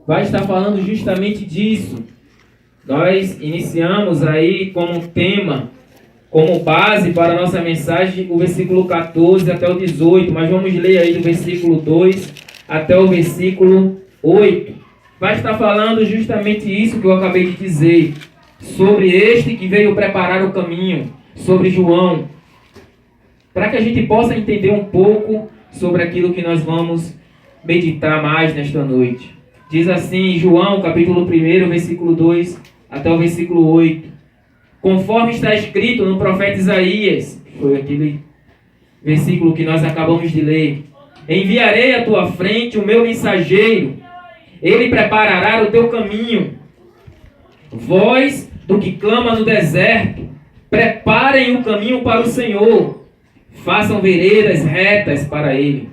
vai estar falando justamente disso. Nós iniciamos aí como tema, como base para a nossa mensagem, o versículo 14 até o 18, mas vamos ler aí do versículo 2 até o versículo 8. Vai estar falando justamente isso que eu acabei de dizer, sobre este que veio preparar o caminho, sobre João, para que a gente possa entender um pouco sobre aquilo que nós vamos meditar mais nesta noite. Diz assim, João, capítulo 1, versículo 2 até o versículo 8. Conforme está escrito no profeta Isaías, foi aquele versículo que nós acabamos de ler. Enviarei à tua frente o meu mensageiro, ele preparará o teu caminho. Voz do que clama no deserto, preparem o caminho para o Senhor, façam veredas retas para ele.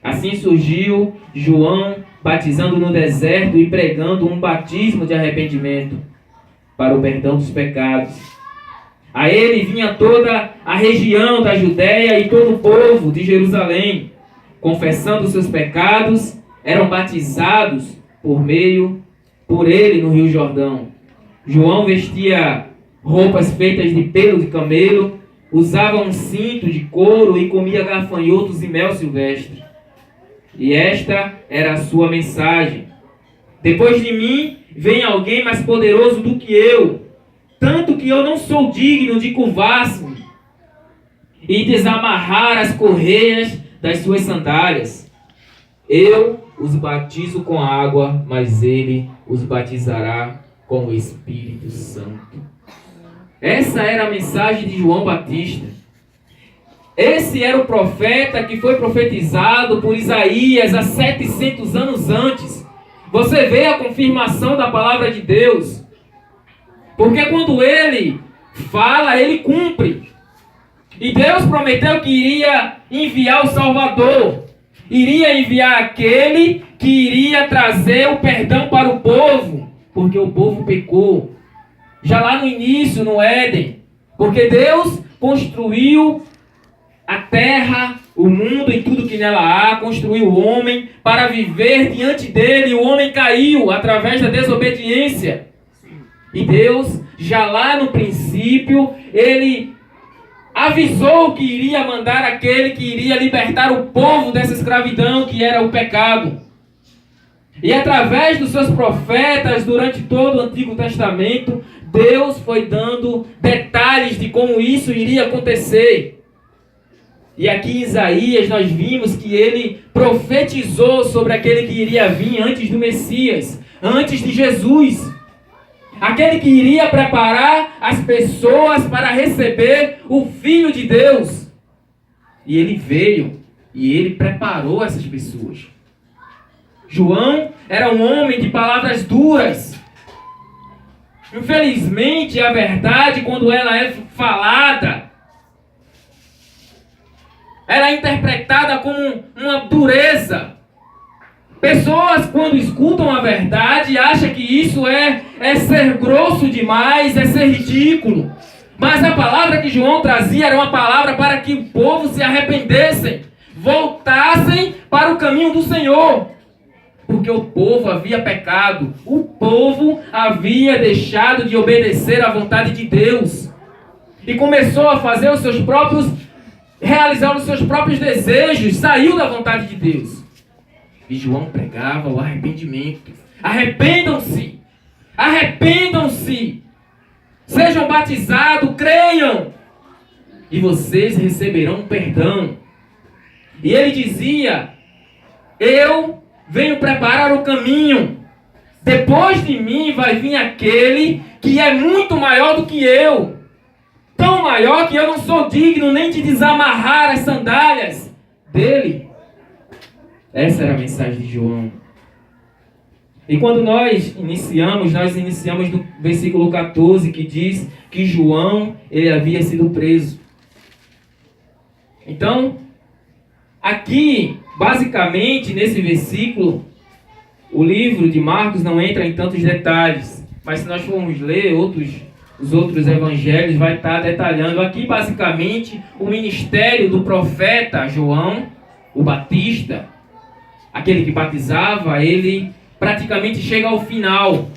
Assim surgiu João, batizando no deserto e pregando um batismo de arrependimento para o perdão dos pecados. A ele vinha toda a região da Judéia e todo o povo de Jerusalém, confessando seus pecados, eram batizados por ele no Rio Jordão. João vestia roupas feitas de pelo de camelo, usava um cinto de couro e comia gafanhotos e mel silvestre. E esta era a sua mensagem: depois de mim vem alguém mais poderoso do que eu, tanto que eu não sou digno de curvar-me e desamarrar as correias das suas sandálias. Eu os batizo com água, mas ele os batizará com o Espírito Santo. Essa era a mensagem de João Batista. Esse era o profeta que foi profetizado por Isaías há 700 anos antes. Você vê a confirmação da palavra de Deus. Porque quando ele fala, ele cumpre. E Deus prometeu que iria enviar o Salvador. Iria enviar aquele que iria trazer o perdão para o povo. Porque o povo pecou. Já lá no início, no Éden. Porque Deus construiu a terra, o mundo e tudo que nela há, construiu o homem para viver diante dele. O homem caiu através da desobediência. E Deus, já lá no princípio, ele avisou que iria mandar aquele que iria libertar o povo dessa escravidão que era o pecado. E através dos seus profetas, durante todo o Antigo Testamento, Deus foi dando detalhes de como isso iria acontecer. E aqui em Isaías nós vimos que ele profetizou sobre aquele que iria vir antes do Messias, antes de Jesus. Aquele que iria preparar as pessoas para receber o Filho de Deus. E ele veio e ele preparou essas pessoas. João era um homem de palavras duras. Infelizmente, a verdade, quando ela é falada, ela é interpretada como uma dureza. Pessoas, quando escutam a verdade, acham que isso é ser grosso demais, é ser ridículo. Mas a palavra que João trazia era uma palavra para que o povo se arrependessem, voltassem para o caminho do Senhor. Porque o povo havia pecado, o povo havia deixado de obedecer à vontade de Deus. E começou a fazer realizar os seus próprios desejos, saiu da vontade de Deus. E João pregava o arrependimento. Arrependam-se! Arrependam-se! Sejam batizados, creiam! E vocês receberão perdão. E ele dizia: eu venho preparar o caminho. Depois de mim vai vir aquele que é muito maior do que eu. Tão maior que eu não sou digno nem de desamarrar as sandálias dele. Essa era a mensagem de João. E quando nós iniciamos no versículo 14, que diz que João, ele havia sido preso. Então, aqui, basicamente, nesse versículo, o livro de Marcos não entra em tantos detalhes. Mas se nós formos ler os outros evangelhos, vai estar detalhando aqui, basicamente, o ministério do profeta João, o Batista. aquele que batizava, ele praticamente chega ao final.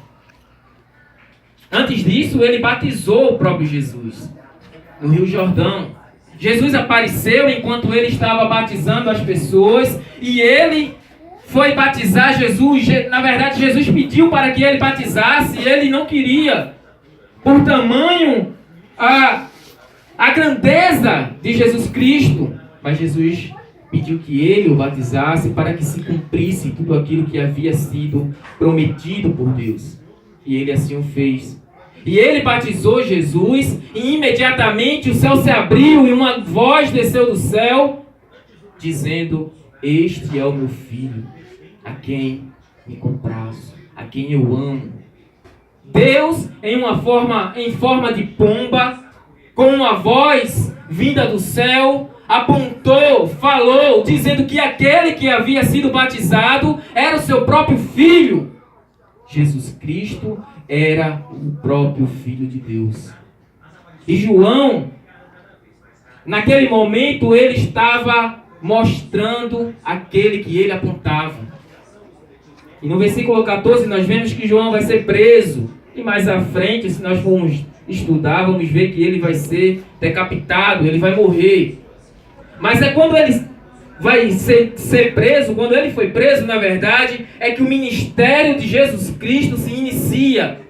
Antes disso, ele batizou o próprio Jesus no Rio Jordão. Jesus apareceu enquanto ele estava batizando as pessoas e ele foi batizar Jesus. Na verdade, Jesus pediu para que ele batizasse e ele não queria. Por tamanho a grandeza de Jesus Cristo. Mas Jesus pediu que ele o batizasse para que se cumprisse tudo aquilo que havia sido prometido por Deus. E ele assim o fez. E ele batizou Jesus e imediatamente o céu se abriu e uma voz desceu do céu dizendo: este é o meu filho, a quem me comprazo, a quem eu amo. Deus, em forma de pomba, com uma voz vinda do céu, apontou, falou, dizendo que aquele que havia sido batizado era o seu próprio filho. Jesus Cristo era o próprio Filho de Deus. E João, naquele momento, ele estava mostrando aquele que ele apontava. E no versículo 14 nós vemos que João vai ser preso. E mais à frente, se nós formos estudar, vamos ver que ele vai ser decapitado, ele vai morrer. Mas é quando ele vai ser preso, quando ele foi preso, na verdade, é que o ministério de Jesus Cristo se inicia.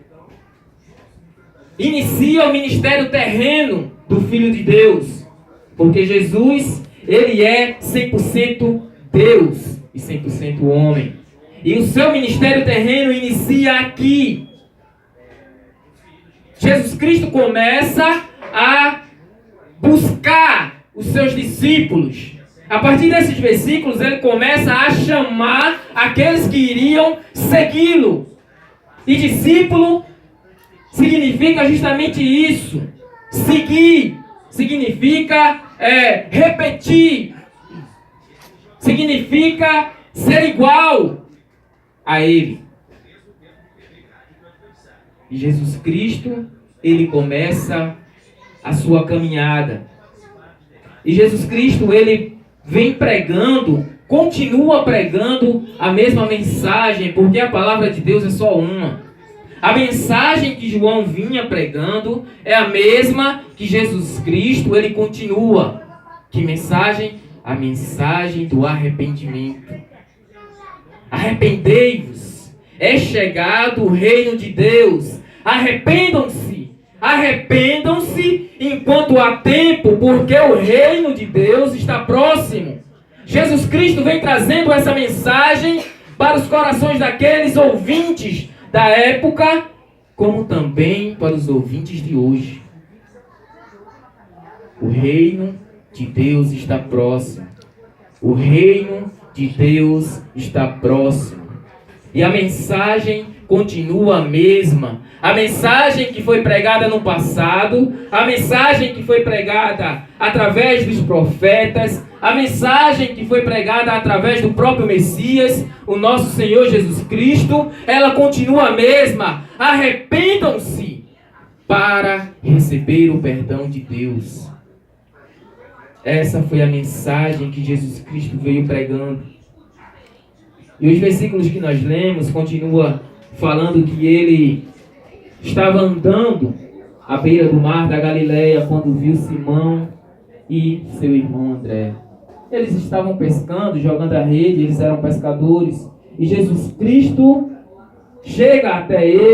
Inicia o ministério terreno do Filho de Deus. Porque Jesus, ele é 100% Deus e 100% homem. E o seu ministério terreno inicia aqui. Jesus Cristo começa a buscar os seus discípulos. A partir desses versículos, ele começa a chamar aqueles que iriam segui-lo. E discípulo significa justamente isso. Seguir significa repetir. Significa ser igual a ele. E Jesus Cristo, ele começa a sua caminhada. E Jesus Cristo, ele vem pregando, continua pregando a mesma mensagem, porque a palavra de Deus é só uma. A mensagem que João vinha pregando é a mesma que Jesus Cristo, ele continua. Que mensagem? A mensagem do arrependimento. Arrependei-vos, é chegado o reino de Deus. Arrependam-se, arrependam-se enquanto há tempo, porque o reino de Deus está próximo. Jesus Cristo vem trazendo essa mensagem para os corações daqueles ouvintes da época, como também para os ouvintes de hoje. O reino de Deus está próximo. O reino de Deus está próximo. E a mensagem continua a mesma. A mensagem que foi pregada no passado, a mensagem que foi pregada através dos profetas, a mensagem que foi pregada através do próprio Messias, o nosso Senhor Jesus Cristo, ela continua a mesma. Arrependam-se para receber o perdão de Deus. Essa foi a mensagem que Jesus Cristo veio pregando. E os versículos que nós lemos continua falando que ele estava andando à beira do mar da Galileia quando viu Simão e seu irmão André. Eles estavam pescando, jogando a rede, eles eram pescadores. E Jesus Cristo chega até ele.